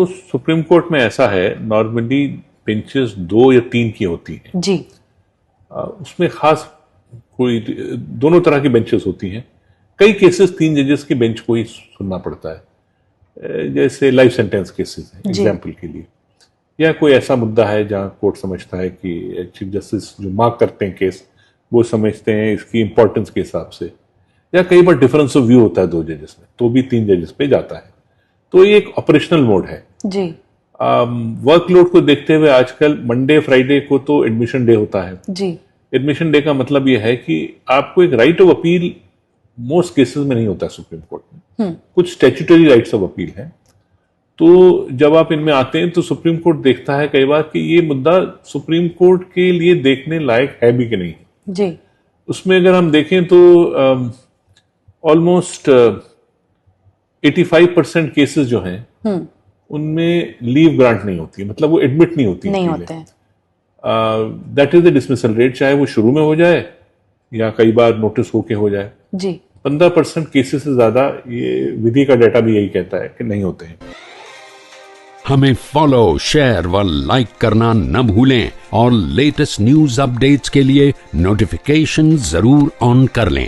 तो supreme court में ऐसा है, नॉर्मली बेंचेस 2 या 3 की होती हैं जी। उसमें खास कोई दोनों तरह की बेंचेस होती हैं। कई केसेस 3 जजेस की बेंच को ही सुनना पड़ता है, जैसे लाइफ सेंटेंस केसेस हैं एग्जाम्पल के लिए, या कोई ऐसा मुद्दा है जहां कोर्ट समझता है कि चीफ जस्टिस जो मार्क करते हैं केस वो समझते हैं इसकी इंपॉर्टेंस के हिसाब से, या कई बार डिफरेंस ऑफ व्यू होता है 2 जजेस में, तो भी 3 जजेस पे जाता है। तो ये एक ऑपरेशनल मोड है जी। वर्कलोड को देखते हुए आजकल मंडे फ्राइडे को तो एडमिशन डे होता है जी। एडमिशन डे का मतलब यह है कि आपको एक right of appeal most cases में नहीं होता सुप्रीम कोर्ट में, कुछ स्टैट्यूटरी राइट्स ऑफ अपील हैं। तो जब आप इनमें आते हैं तो सुप्रीम कोर्ट देखता है कई बार कि ये मुद्दा सुप्रीम कोर्ट के लिए देखने लायक है भी कि नहीं जी। उसमें अगर हम देखें तो ऑलमोस्ट 85% केसेस जो हैं उनमें लीव ग्रांट नहीं होती, मतलब वो एडमिट नहीं होती, नहीं होते हैं। That is the dismissal rate, चाहे वो शुरू में हो जाए या कई बार नोटिस होके हो जाए। जी। 15% केसेस से ज्यादा ये विधि का डेटा भी यही कहता है कि नहीं होते हैं। हमें फॉलो, शेयर व लाइक करना न भूलें और लेटेस्ट न्यूज अपडेट्स के लिए नोटिफिकेशन जरूर ऑन कर लें।